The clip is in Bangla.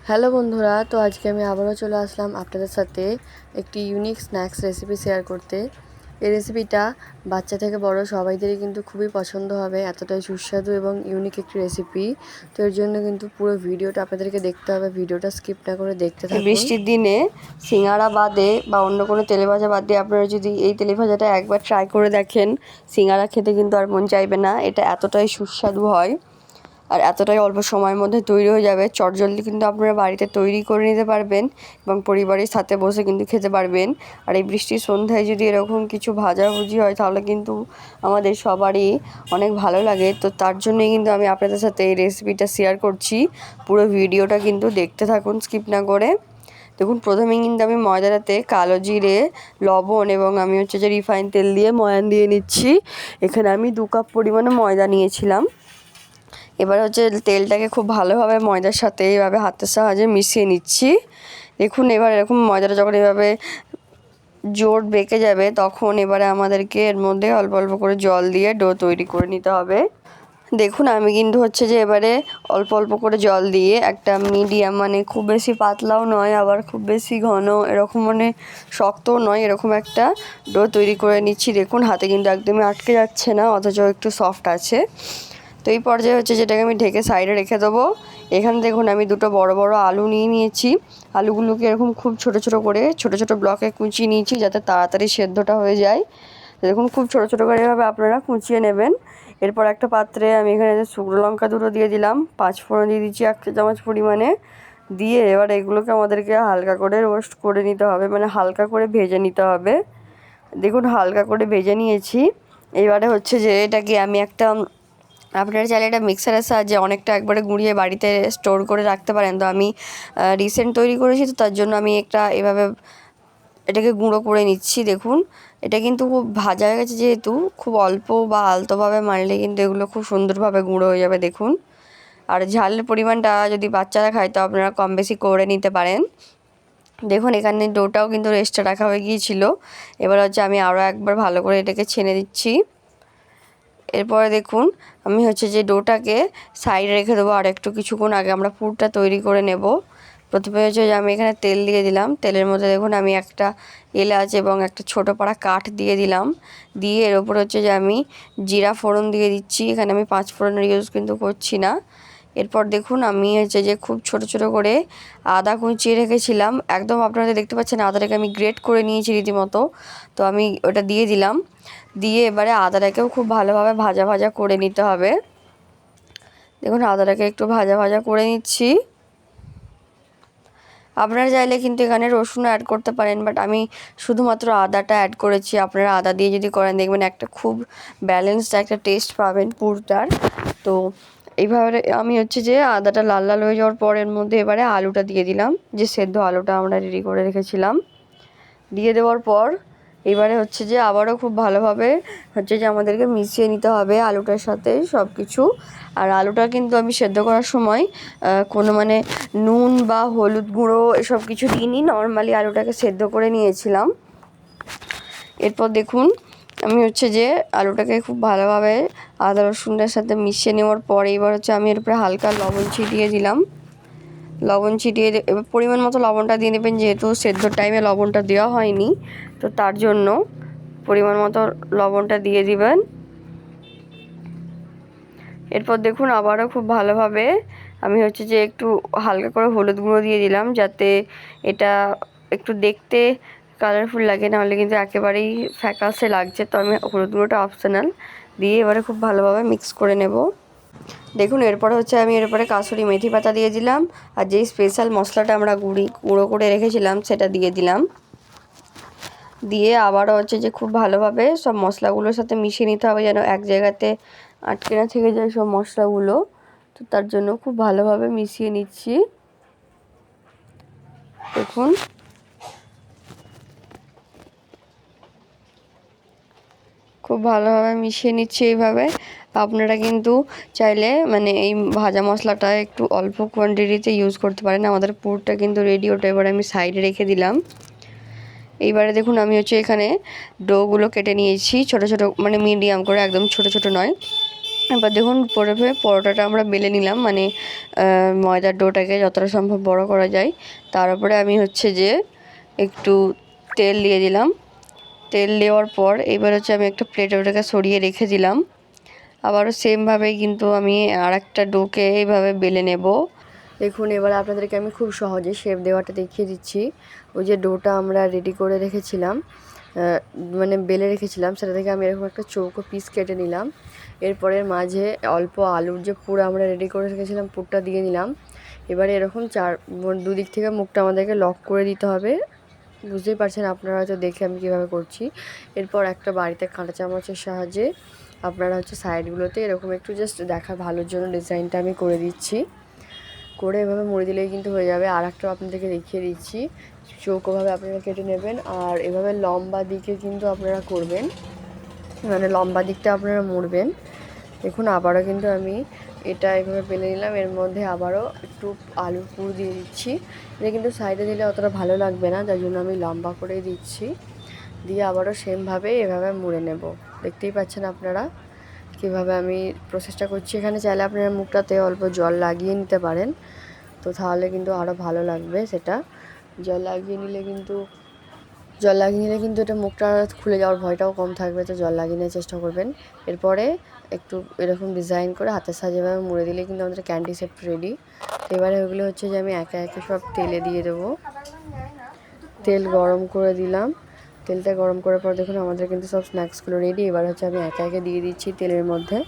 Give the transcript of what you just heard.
হ্যালো বন্ধুরা, তো আজকে আমি আবারও চলে আসলাম আপনাদের সাথে একটি ইউনিক স্ন্যাক্স রেসিপি শেয়ার করতে। এই রেসিপিটা বাচ্চা থেকে বড় সবাইদেরই কিন্তু খুবই পছন্দ হবে, এতটাই সুস্বাদু এবং ইউনিক একটি রেসিপি। তো এর জন্য কিন্তু পুরো ভিডিওটা আপনাদেরকে দেখতে হবে, ভিডিওটা স্কিপ না করে দেখতে থাকুন। বৃষ্টির দিনে সিঙ্গাড়া বাদে বা অন্য কোনো তেলে ভাজা বাদ দিয়ে আপনারা যদি এই তেলে ভাজাটা একবার ট্রাই করে দেখেন, সিঙ্গাড়া খেতে কিন্তু আর মন চাইবে না। এটা এতটাই সুস্বাদু হয় আর এতটাই অল্প সময়ের মধ্যে তৈরি হয়ে যাবে। চটজলদি কিন্তু আপনারা বাড়িতে তৈরি করে নিতে পারবেন এবং পরিবারের সাথে বসে কিন্তু খেতে পারবেন। আর এই বৃষ্টির সন্ধ্যায় যদি এরকম কিছু ভাজাভুজি হয় তাহলে কিন্তু আমাদের সবারই অনেক ভালো লাগে। তো তার জন্যই কিন্তু আমি আপনাদের সাথে এই রেসিপিটা শেয়ার করছি। পুরো ভিডিওটা কিন্তু দেখতে থাকুন স্কিপ না করে। দেখুন, প্রথমেই কিন্তু আমি ময়দাটাতে কালো জিরে, লবণ এবং আমি যে রিফাইন তেল দিয়ে ময়ান দিয়ে নিচ্ছি। এখানে আমি 2 কাপ পরিমাণে ময়দা নিয়েছিলাম। এবার তেলটাকে খুব ভালোভাবে ময়দার সাথে এইভাবে হাতের সাহায্যে মিশিয়ে নিচ্ছি। দেখুন, এবার এরকম ময়দাটা যখন এভাবে জোট বেঁকে যাবে তখন এবারে আমাদেরকে এর মধ্যে অল্প অল্প করে জল দিয়ে ডো তৈরি করে নিতে হবে। দেখুন, আমি কিন্তু এবারে অল্প অল্প করে জল দিয়ে একটা মিডিয়াম, মানে খুব বেশি পাতলাও নয় আবার খুব বেশি ঘন এরকম, মানে শক্তও নয়, এরকম একটা ডো তৈরি করে নিচ্ছি। দেখুন, হাতে কিন্তু একদমই আটকে যাচ্ছে না, অথচ একটু সফট আছে। তো এই পর্যায়ে যেটাকে আমি ঢেকে সাইডে রেখে দেবো। এখানে দেখুন, আমি 2টো বড় বড় আলু নিয়ে নিয়েছি। আলুগুলোকে এরকম খুব ছোট ছোট করে ছোট ছোট ব্লকে কুচিয়ে নিয়েছি যাতে তাড়াতাড়ি সেদ্ধটা হয়ে যায়। দেখুন, খুব ছোট ছোট করে এভাবে আপনারা কুচিয়ে নেবেন। এরপর একটা পাত্রে আমি এখানে শুকনো লঙ্কা 2টো দিয়ে দিলাম, 5 ফোড়ন দিয়ে দিচ্ছি 1 চা চামচ পরিমাণে। দিয়ে এবার এগুলোকে আমাদেরকে হালকা করে রোস্ট করে নিতে হবে, মানে হালকা করে ভেজে নিতে হবে। দেখুন, হালকা করে ভেজে নিয়েছি। এবারে এটাকে আমি আপনারা চাইলে এটা মিক্সারের সাহায্যে অনেকটা একবারে গুঁড়িয়ে বাড়িতে স্টোর করে রাখতে পারেন। তো আমি রিসেন্ট তৈরি করেছি, তো তার জন্য আমি এভাবে এটাকে গুঁড়ো করে নিচ্ছি। দেখুন, এটা কিন্তু খুব ভাজা হয়ে গেছে, যেহেতু খুব অল্প বা আলতোভাবে মারলে কিন্তু এগুলো খুব সুন্দরভাবে গুঁড়ো হয়ে যাবে। দেখুন, আর ঝালের পরিমাণটা যদি বাচ্চারা খায় তো আপনারা কম বেশি করে নিতে পারেন। দেখুন, এখানে ডোটাও কিন্তু রেস্টে রাখা হয়ে গিয়েছিল। এবার আমি আরও একবার ভালো করে এটাকে ছেনে দিচ্ছি। এরপরে দেখুন, আমি যে ডোটাকে সাইডে রেখে দেবো। আর একটু কিছুক্ষণ আগে আমরা পুরটা তৈরি করে নেব। প্রথমে যে আমি এখানে তেল দিয়ে দিলাম। তেলের মধ্যে দেখুন আমি একটা এলাচ এবং একটা ছোটো পাড়া কাঠ দিয়ে দিলাম। দিয়ে এর ওপর যে আমি জিরা ফোড়ন দিয়ে দিচ্ছি। এখানে আমি 5 ফোড়নের ইউজ কিন্তু করছি না। এরপর দেখুন, আমি যে খুব ছোট ছোট করে আদা কুচিয়ে রেখেছিলাম, একদম আপনারা দেখতে পাচ্ছেন আদাটাকে আমি গ্রেট করে নিয়েছি রীতিমতো। তো আমি ওটা দিয়ে দিলাম। দিয়ে এবারে আদাটাকেও খুব ভালোভাবে ভাজা ভাজা করে নিতে হবে। দেখুন, আদাটাকে একটু ভাজা ভাজা করে নিচ্ছি। আপনারা চাইলে কিন্তু এখানে রসুন অ্যাড করতে পারেন, বাট আমি শুধুমাত্র আদাটা অ্যাড করেছি। আপনারা আদা দিয়ে যদি করেন দেখবেন একটা খুব ব্যালেন্সড একটা টেস্ট পাবেন পুরটার। তো এইভাবে আমি যে আদাটা লাল লাল হয়ে যাওয়ার পর এর মধ্যে এবারে আলুটা দিয়ে দিলাম, যে সেদ্ধ আলুটা আমরা রেডি করে রেখেছিলাম। দিয়ে দেওয়ার পর এবারে যে আবারও খুব ভালোভাবে যে আমাদেরকে মিশিয়ে নিতে হবে আলুটার সাথে সব কিছু। আর আলুটা কিন্তু আমি সেদ্ধ করার সময় কোনো মানে নুন বা হলুদ গুঁড়ো এসব কিছু দিইনি, নর্মালি আলুটাকে সেদ্ধ করে নিয়েছিলাম। এরপর দেখুন, আমি যে আলুটাকে খুব ভালোভাবে আদা রসুনের সাথে মিশিয়ে নেওয়ার পরে এবার আমি এর উপরে হালকা লবণ ছিটিয়ে দিলাম। লবণ ছিটিয়ে এবার পরিমাণ মতো লবণটা দিয়ে নেবেন, যেহেতু সেদ্ধর টাইমে লবণটা দেওয়া হয়নি, তো তার জন্য পরিমাণ মতো লবণটা দিয়ে দিবেন। এরপর দেখুন, আবারও খুব ভালোভাবে আমি যে একটু হালকা করে হলুদ গুঁড়ো দিয়ে দিলাম, যাতে এটা একটু দেখতে কালারফুল লাগে, নাহলে কিন্তু একেবারেই ফ্যাকাসে লাগছে। তো আমি হলুদ গুঁড়োটা অপশনাল দিয়ে এবারে খুব ভালোভাবে মিক্স করে নেব। দেখুন, এরপরে আমি এর উপরে কাসুরি মেথি পাতা দিয়ে দিলাম। আর যেই স্পেশাল মশলাটা আমরা গুঁড়ো করে রেখেছিলাম সেটা দিয়ে দিলাম। দিয়ে আবারও যে খুব ভালোভাবে সব মশলাগুলোর সাথে মিশিয়ে নিতে হবে, যেন এক জায়গাতে আটকে না থেকে যায় সব মশলাগুলো। তো তার জন্য খুব ভালোভাবে মিশিয়ে নিচ্ছি। দেখুন, খুব ভালোভাবে মিশিয়ে নিচ্ছি এইভাবে। আপনারা কিন্তু চাইলে মানে এই ভাজা মশলাটা একটু অল্প কোয়ান্টিটিতে ইউজ করতে পারেন। আমাদের পুরটা কিন্তু রেডি, ওটা এবার আমি সাইডে রেখে দিলাম। এইবারে দেখুন, আমি এখানে ডোগুলো কেটে নিয়েছি ছোট ছোট, মানে মিডিয়াম করে, একদম ছোট ছোট নয়। এবার দেখুন প্রথমে পরোটাটা আমরা বেলে নিলাম, মানে ময়দার ডোটাকে যতটা সম্ভব বড় করা যায়। তার উপরে আমি হচ্ছে যে একটু তেল দিয়ে দিলাম। তেল দেওয়ার পর এবার হচ্ছে আমি একটা প্লেটে ওটাকে সরিয়ে রেখে দিলাম। আবারও সেমভাবেই কিন্তু আমি আরেকটা ডোকে এইভাবে বেলে নেব। দেখুন এবার আপনাদেরকে আমি খুব সহজে শেপ দেওয়াটা দেখিয়ে দিচ্ছি। ওই যে ডোটা আমরা রেডি করে রেখেছিলাম, মানে বেলে রেখেছিলাম, সেটা থেকে আমি এরকম একটা চৌকো পিস কেটে নিলাম। এরপরে মাঝে অল্প আলুর যে পুর আমরা রেডি করে রেখেছিলাম পুরটা দিয়ে নিলাম। এবারে এরকম দুদিক থেকে মুখটা আমাদেরকে লক করে দিতে হবে। বুঝতেই পারছেন আপনারা হয়তো দেখে আমি কীভাবে করছি। এরপর একটা বাড়িতে কাঁটা চামচের সাহায্যে আপনারা হচ্ছে সাইডগুলোতে এরকম একটু জাস্ট দেখা ভালোর জন্য ডিজাইনটা আমি করে দিচ্ছি। করে এভাবে মুড়ে দিলেই কিন্তু হয়ে যাবে। আর একটাও আপনাদেরকে দেখিয়ে দিচ্ছি, চৌকোভাবে আপনারা কেটে নেবেন আর এভাবে লম্বা দিকে কিন্তু আপনারা করবেন, মানে লম্বা দিকটা আপনারা মুড়বেন। দেখুন আবারও কিন্তু আমি এটা এভাবে বেলে নিলাম, এর মধ্যে আবারও একটু আলুর পুর দিয়ে দিচ্ছি। এটা কিন্তু সাইডে দিলে অতটা ভালো লাগবে না, যার জন্য আমি লম্বা করেই দিচ্ছি। দিয়ে আবারও সেমভাবে এভাবে মুড়ে নেব। দেখতেই পাচ্ছেন আপনারা কীভাবে আমি প্রসেসটা করছি। এখানে চাইলে আপনারা মুখটাতে অল্প জল লাগিয়ে নিতে পারেন, তো তাহলে কিন্তু আরও ভালো লাগবে। সেটা জল লাগিয়ে নিলে কিন্তু এটা মুখটা খুলে যাওয়ার ভয়টাও কম থাকবে, তো জল লাগিয়ে নেওয়ার চেষ্টা করবেন। এরপরে একটু এরকম ডিজাইন করে হাতের সাহায্যে এভাবে মুড়ে দিলে কিন্তু আমাদের ক্যান্ডি শেপ রেডি। তো এবারে ওগুলো হচ্ছে যে আমি একে একে সব তেলে দিয়ে দেবো। তেল গরম করে দিলাম। তেলটা গরম করার পর দেখুন আমাদের কিন্তু সব স্ন্যাক্সগুলো রেডি। এবার হচ্ছে আমি একে একে দিয়ে দিচ্ছি তেলের মধ্যে।